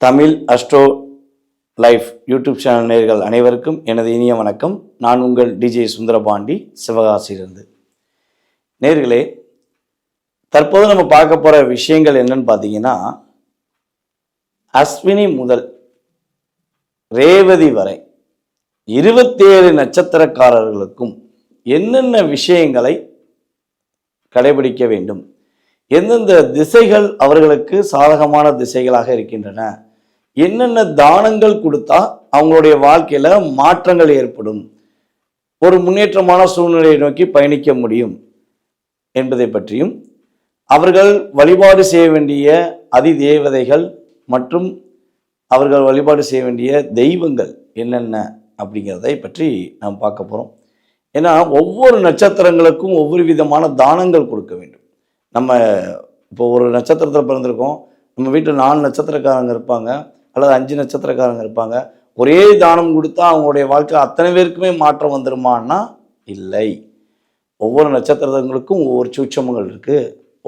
Tamil astro life YouTube channel நேயர்கள் அனைவருக்கும் எனது இனிய வணக்கம். நான் உங்கள் டிஜே சுந்தரபாண்டி, சிவகாசியிலிருந்து. நேயர்களே, தற்போது நம்ம பார்க்க போகிற விஷயங்கள் என்னன்னு பார்த்தீங்கன்னா, அஸ்வினி முதல் ரேவதி வரை 27 நட்சத்திரக்காரர்களுக்கும் என்னென்ன விஷயங்களை கடைபிடிக்க வேண்டும், எந்தெந்த திசைகள் அவர்களுக்கு சாதகமான திசைகளாக இருக்கின்றன, என்னென்ன தானங்கள் கொடுத்தா அவங்களுடைய வாழ்க்கையில மாற்றங்கள் ஏற்படும், ஒரு முன்னேற்றமான சூழ்நிலையை நோக்கி பயணிக்க முடியும் என்பதை பற்றியும், அவர்கள் வழிபாடு செய்ய வேண்டிய அதிதேவதைகள் மற்றும் அவர்கள் வழிபாடு செய்ய வேண்டிய தெய்வங்கள் என்னென்ன அப்படிங்கிறதை பற்றி நாம் பார்க்க போகிறோம். ஏன்னா ஒவ்வொரு நட்சத்திரங்களுக்கும் ஒவ்வொரு விதமான தானங்கள் கொடுக்க வேண்டும். நம்ம இப்போ ஒரு நட்சத்திரத்தில் பிறந்திருக்கோம், நம்ம வீட்டில் 4 நட்சத்திரக்காரங்க இருப்பாங்க அல்லது 5 நட்சத்திரக்காரங்க இருப்பாங்க. ஒரே தானம் கொடுத்தா அவங்களுடைய வாழ்க்கை அத்தனை பேருக்குமே மாற்றம் வந்துடுமான்னா இல்லை. ஒவ்வொரு நட்சத்திரங்களுக்கும் ஒவ்வொரு சூட்சமங்கள் இருக்குது.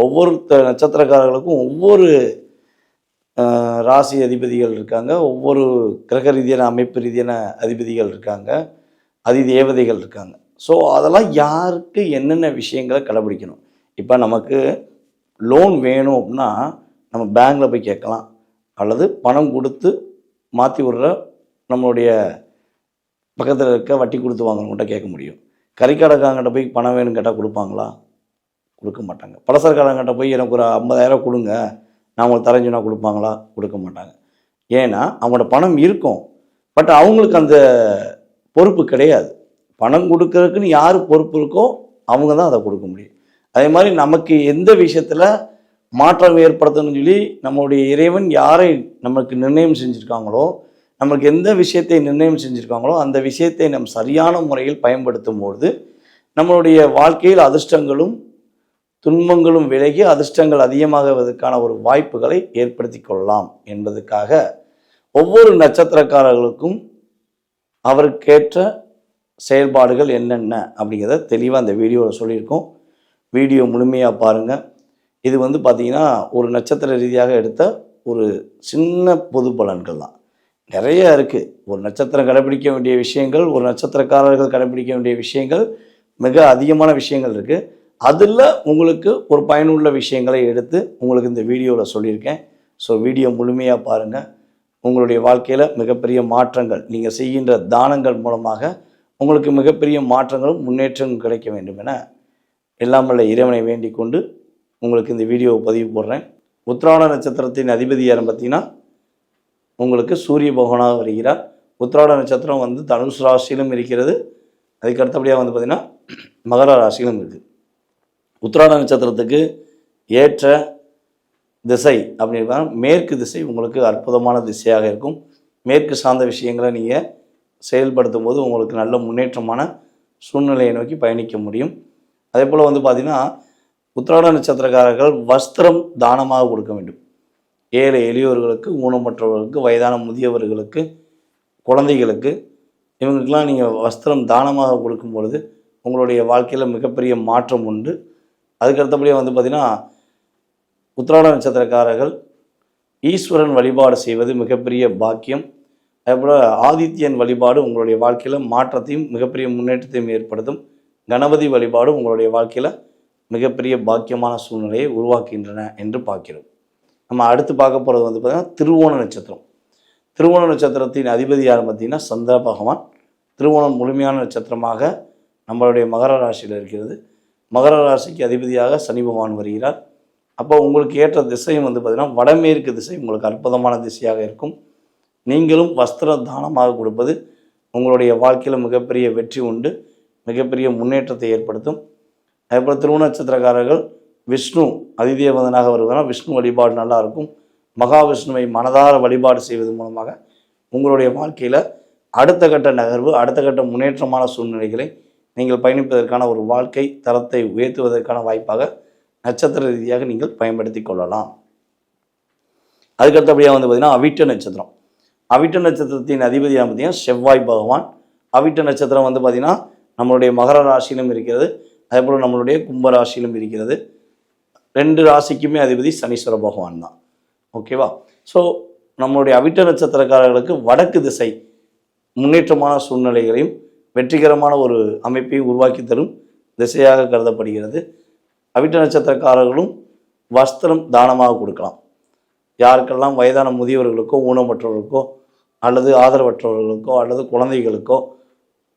ஒவ்வொரு நட்சத்திரக்காரர்களுக்கும் ஒவ்வொரு ராசி அதிபதிகள் இருக்காங்க, ஒவ்வொரு கிரக ரீதியான அமைப்பு ரீதியான அதிபதிகள் இருக்காங்க, அதிதேவதைகள் இருக்காங்க. ஸோ அதெல்லாம் யாருக்கு என்னென்ன விஷயங்களை கடைபிடிக்கணும். இப்போ நமக்கு லோன் வேணும் அப்படின்னா நம்ம பேங்க்கில் போய் கேட்கலாம், அல்லது பணம் கொடுத்து மாற்றி விடுற நம்மளுடைய பக்கத்தில் இருக்க வட்டி கொடுத்து வாங்குறவங்கள்ட்ட கேட்க முடியும். கறிக்கடைக்காரங்கிட்ட போய் பணம் வேணும்னு கேட்டால் கொடுப்பாங்களா? கொடுக்க மாட்டாங்க. பலசரக்காரங்கிட்ட போய் எனக்கு ஒரு 50,000 கொடுங்க, நான் உங்களுக்கு தரேஞ்சுனா கொடுப்பாங்களா? கொடுக்க மாட்டாங்க. ஏன்னா அவங்களோட பணம் இருக்கும், பட் அவங்களுக்கு அந்த பொறுப்பு கிடையாது. பணம் கொடுக்கறதுக்குன்னு யார் பொறுப்பு இருக்கோ அவங்க தான் அதை கொடுக்க முடியும். அதே மாதிரி நமக்கு எந்த விஷயத்தில் மாற்றம் ஏற்படுத்தணும்னு சொல்லி நம்மளுடைய இறைவன் யாரை நமக்கு நிர்ணயம் செஞ்சுருக்காங்களோ, நமக்கு எந்த விஷயத்தை நிர்ணயம் செஞ்சுருக்காங்களோ அந்த விஷயத்தை நம் சரியான முறையில் பயன்படுத்தும் பொழுது நம்மளுடைய வாழ்க்கையில் அதிர்ஷ்டங்களும் துன்பங்களும் விலகி அதிர்ஷ்டங்கள் அதிகமாகுவதற்கான ஒரு வாய்ப்புகளை ஏற்படுத்தி கொள்ளலாம் என்பதற்காக ஒவ்வொரு நட்சத்திரக்காரர்களுக்கும் அவருக்கேற்ற செயல்பாடுகள் என்னென்ன அப்படிங்கிறத தெளிவாக அந்த வீடியோவில் சொல்லியிருக்கோம். வீடியோ முழுமையாக பாருங்கள். இது பார்த்திங்கன்னா ஒரு நட்சத்திர ரீதியாக எடுத்த ஒரு சின்ன பொது பலன்கள் தான். நிறைய இருக்குது. ஒரு நட்சத்திரம் கடைபிடிக்க வேண்டிய விஷயங்கள், ஒரு நட்சத்திரக்காரர்கள் கடைபிடிக்க வேண்டிய விஷயங்கள், மிக அதிகமான விஷயங்கள் இருக்குது. அதில் உங்களுக்கு ஒரு பயனுள்ள விஷயங்களை எடுத்து உங்களுக்கு இந்த வீடியோவில் சொல்லியிருக்கேன். ஸோ வீடியோ முழுமையாக பாருங்கள். உங்களுடைய வாழ்க்கையில் மிகப்பெரிய மாற்றங்கள், நீங்கள் செய்கின்ற தானங்கள் மூலமாக உங்களுக்கு மிகப்பெரிய மாற்றங்களும் முன்னேற்றங்களும் கிடைக்க வேண்டும் என எல்லாம் வல்ல இறைவனை வேண்டிக் கொண்டு உங்களுக்கு இந்த வீடியோவை பதிவு போடுறேன். உத்திராட நட்சத்திரத்தின் அதிபதி யாருன்னு பார்த்தீங்கன்னா உங்களுக்கு சூரிய பகவானாக வருகிறார். உத்திராட நட்சத்திரம் தனுசு ராசியிலும் இருக்கிறது. அதுக்கு அடுத்தபடியாக பார்த்திங்கன்னா மகர ராசியிலும் இருக்குது. உத்திராட நட்சத்திரத்துக்கு ஏற்ற திசை அப்படின்னு மேற்கு திசை உங்களுக்கு அற்புதமான திசையாக இருக்கும். மேற்கு சார்ந்த விஷயங்களை நீங்கள் செயல்படுத்தும் போது உங்களுக்கு நல்ல முன்னேற்றமான சூழ்நிலையை நோக்கி பயணிக்க முடியும். அதே போல் பார்த்திங்கன்னா உத்திராட நட்சத்திரக்காரர்கள் வஸ்திரம் தானமாக கொடுக்க வேண்டும். ஏழை எளியோர்களுக்கு, ஊனமற்றவர்களுக்கு, வயதான முதியவர்களுக்கு, குழந்தைகளுக்கு, இவங்களுக்கெல்லாம் நீங்கள் வஸ்திரம் தானமாக கொடுக்கும் பொழுது உங்களுடைய வாழ்க்கையில் மிகப்பெரிய மாற்றம் உண்டு. அதுக்கடுத்தபடியாக பார்த்திங்கன்னா உத்திராட நட்சத்திரக்காரர்கள் ஈஸ்வரன் வழிபாடு செய்வது மிகப்பெரிய பாக்கியம். அதேபோல் ஆதித்யன் வழிபாடு உங்களுடைய வாழ்க்கையில் மாற்றத்தையும் மிகப்பெரிய முன்னேற்றத்தையும் ஏற்படுத்தும். கணபதி வழிபாடு உங்களுடைய வாழ்க்கையில் மிகப்பெரிய பாக்கியமான சூழ்நிலையை உருவாக்குகின்றன என்று பார்க்கிறோம். நம்ம அடுத்து பார்க்க போகிறது பார்த்திங்கன்னா திருவோண நட்சத்திரம். திருவோண நட்சத்திரத்தின் அதிபதி யார் பார்த்திங்கன்னா சந்திர பகவான். திருவோணம் முழுமையான நட்சத்திரமாக நம்மளுடைய மகர ராசியில் இருக்கிறது. மகர ராசிக்கு அதிபதியாக சனி பகவான் வருகிறார். அப்போ உங்களுக்கு ஏற்ற திசையும் பார்த்திங்கன்னா வடமேற்கு திசை உங்களுக்கு அற்புதமான திசையாக இருக்கும். நீங்களும் வஸ்திர தானமாக கொடுப்பது உங்களுடைய வாழ்க்கையில் மிகப்பெரிய வெற்றி உண்டு, மிகப்பெரிய முன்னேற்றத்தை ஏற்படுத்தும். அதேபோல் திருவோண நட்சத்திரக்காரர்கள் விஷ்ணு அதிதேவதனாக வருவதனால் விஷ்ணு வழிபாடு நல்லாயிருக்கும். மகாவிஷ்ணுவை மனதார வழிபாடு செய்வது மூலமாக உங்களுடைய வாழ்க்கையில் அடுத்த கட்ட நகர்வு, அடுத்த கட்ட முன்னேற்றமான சூழ்நிலைகளை நீங்கள் பயணிப்பதற்கான ஒரு வாழ்க்கை தரத்தை உயர்த்துவதற்கான வாய்ப்பாக நட்சத்திர ரீதியாக நீங்கள் பயன்படுத்தி கொள்ளலாம். அதுக்கடுத்தபடியாக பார்த்திங்கன்னா அவிட்ட நட்சத்திரம். அவிட்ட நட்சத்திரத்தின் அதிபதியாக பார்த்திங்கன்னா செவ்வாய் பகவான். அவிட்ட நட்சத்திரம் பார்த்திங்கன்னா நம்மளுடைய மகர ராசியிலும் இருக்கிறது, அதேபோல் நம்மளுடைய கும்ப ராசியிலும் இருக்கிறது. 2 ராசிக்குமே அதிபதி சனீஸ்வர பகவான் தான். ஓகேவா? ஸோ நம்மளுடைய அவிட்ட நட்சத்திரக்காரர்களுக்கு வடக்கு திசை முன்னேற்றமான சூழ்நிலைகளையும் வெற்றிகரமான ஒரு அமைப்பையும் உருவாக்கி தரும் திசையாக கருதப்படுகிறது. அவிட்ட நட்சத்திரக்காரர்களும் வஸ்திரம் தானமாக கொடுக்கலாம். யாருக்கெல்லாம் வயதான முதியவர்களுக்கோ ஊனமற்றவர்களுக்கோ அல்லது ஆதரவற்றவர்களுக்கோ அல்லது குழந்தைகளுக்கோ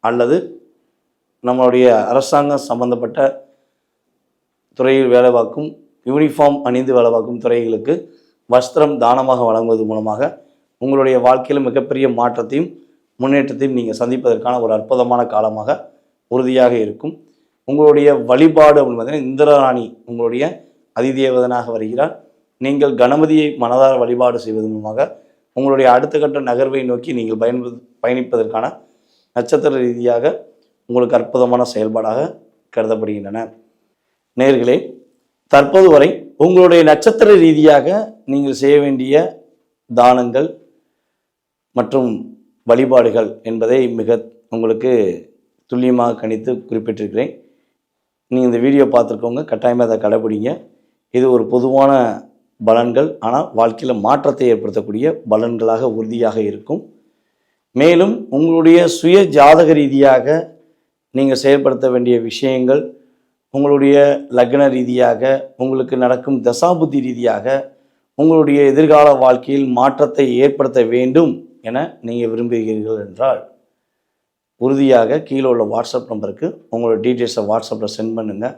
அல்லது நம்மளுடைய அரசாங்கம் சம்பந்தப்பட்ட துறையில் வேலை பார்க்கும் யூனிஃபார்ம் அணிந்து வேலை பார்க்கும் துறைகளுக்கு வஸ்திரம் தானமாக வழங்குவது மூலமாக உங்களுடைய வாழ்க்கையில் மிகப்பெரிய மாற்றத்தையும் முன்னேற்றத்தையும் நீங்கள் சந்திப்பதற்கான ஒரு அற்புதமான காலமாக உறுதியாக இருக்கும். உங்களுடைய வழிபாடு அப்படின்னு பார்த்தீங்கன்னா இந்திரராணி உங்களுடைய அதிதேவதனாக வருகிறார். நீங்கள் கணபதியை மனதார வழிபாடு செய்வது மூலமாக உங்களுடைய அடுத்த கட்ட நகர்வை நோக்கி நீங்கள் பயணிப்பதற்கான நட்சத்திர ரீதியாக உங்களுக்கு அற்புதமான செயல்பாடாக கருதப்படுகின்றன. நேயர்களே, தற்போது வரை உங்களுடைய நட்சத்திர ரீதியாக நீங்கள் செய்ய வேண்டிய தானங்கள் மற்றும் வழிபாடுகள் என்பதை மிக உங்களுக்கு துல்லியமாக கணித்து குறிப்பிட்டிருக்கிறேன். நீங்கள் இந்த வீடியோ பார்த்துருக்கவங்க கட்டாயமாக அதை கடைபிடிங்க. இது ஒரு பொதுவான பலன்கள், ஆனால் வாழ்க்கையில் மாற்றத்தை ஏற்படுத்தக்கூடிய பலன்களாக உறுதியாக இருக்கும். மேலும் உங்களுடைய சுய ஜாதக ரீதியாக நீங்கள் செயல்படுத்த வேண்டிய விஷயங்கள், உங்களுடைய லக்ன ரீதியாக உங்களுக்கு நடக்கும் தசாபுத்தி ரீதியாக உங்களுடைய எதிர்கால வாழ்க்கையில் மாற்றத்தை ஏற்படுத்த வேண்டும் என நீங்கள் விரும்புகிறீர்கள் என்றால் உறுதியாக கீழே உள்ள வாட்ஸ்அப் நம்பருக்கு உங்களோட டீட்டெயில்ஸை வாட்ஸ்அப்பில் சென்ட் பண்ணுங்கள்.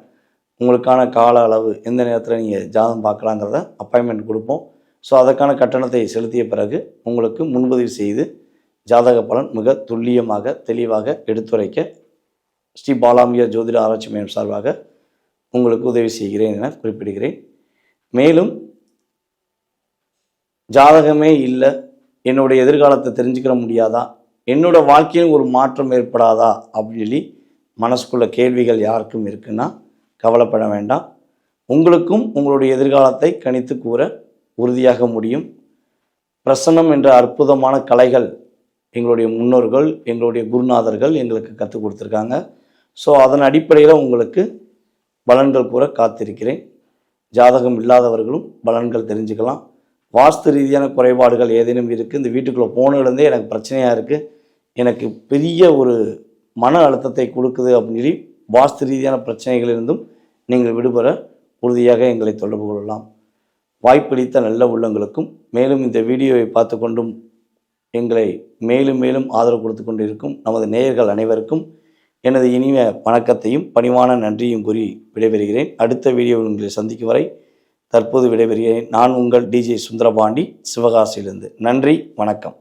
உங்களுக்கான கால அளவு எந்த நேரத்தில் நீங்கள் ஜாதகம் பார்க்கலாங்கிறத அப்பாயின்மெண்ட் கொடுப்போம். ஸோ அதற்கான கட்டணத்தை செலுத்திய பிறகு உங்களுக்கு முன்பதிவு செய்து ஜாதக பலன் மிக துல்லியமாக தெளிவாக எடுத்துரைக்க ஸ்ரீ பாலாம்பிகா ஜோதிட ஆராய்ச்சி மையம் சார்பாக உங்களுக்கு உதவி செய்கிறேன் என குறிப்பிடுகிறேன். மேலும் ஜாதகமே இல்லை, என்னுடைய எதிர்காலத்தை தெரிஞ்சுக்கிற முடியாதா, என்னோட வாழ்க்கையில் ஒரு மாற்றம் ஏற்படாதா அப்படின்னு சொல்லி மனசுக்குள்ள கேள்விகள் யாருக்கும் இருக்குன்னா கவலைப்பட வேண்டாம். உங்களுக்கும் உங்களுடைய எதிர்காலத்தை கணித்து கூற உறுதியாக முடியும். பிரசன்னம் என்ற அற்புதமான கலைகள் எங்களுடைய முன்னோர்கள் எங்களுடைய குருநாதர்கள் எங்களுக்கு கற்றுக் கொடுத்துருக்காங்க. ஸோ அதன் அடிப்படையில் உங்களுக்கு பலன்கள் கூற காத்திருக்கிறேன். ஜாதகம் இல்லாதவர்களும் பலன்கள் தெரிஞ்சுக்கலாம். வாஸ்து ரீதியான குறைபாடுகள் ஏதேனும் இருக்குது, இந்த வீட்டுக்குள்ளே போனதுலேருந்தே எனக்கு பிரச்சனையாக இருக்குது, எனக்கு பெரிய ஒரு மன அழுத்தத்தை கொடுக்குது அப்படின்னு சொல்லி வாஸ்து ரீதியான பிரச்சனைகளிலிருந்தும் நீங்கள் விடுபெற உறுதியாக எங்களை தொடர்பு கொள்ளலாம். வாய்ப்பளித்த நல்ல உள்ளங்களுக்கும் மேலும் இந்த வீடியோவை பார்த்து கொண்டும் எங்களை மேலும் மேலும் ஆதரவு கொடுத்து கொண்டிருக்கும் நமது நேயர்கள் அனைவருக்கும் எனது இனிய வணக்கத்தையும் பணிவான நன்றியும் கூறி விடைபெறுகிறேன். அடுத்த வீடியோவில் உங்களை சந்திக்கும் வரை தற்போது விடைபெறுகிறேன். நான் உங்கள் டிஜே சுந்தரபாண்டி, சிவகாசியிலிருந்து. நன்றி, வணக்கம்.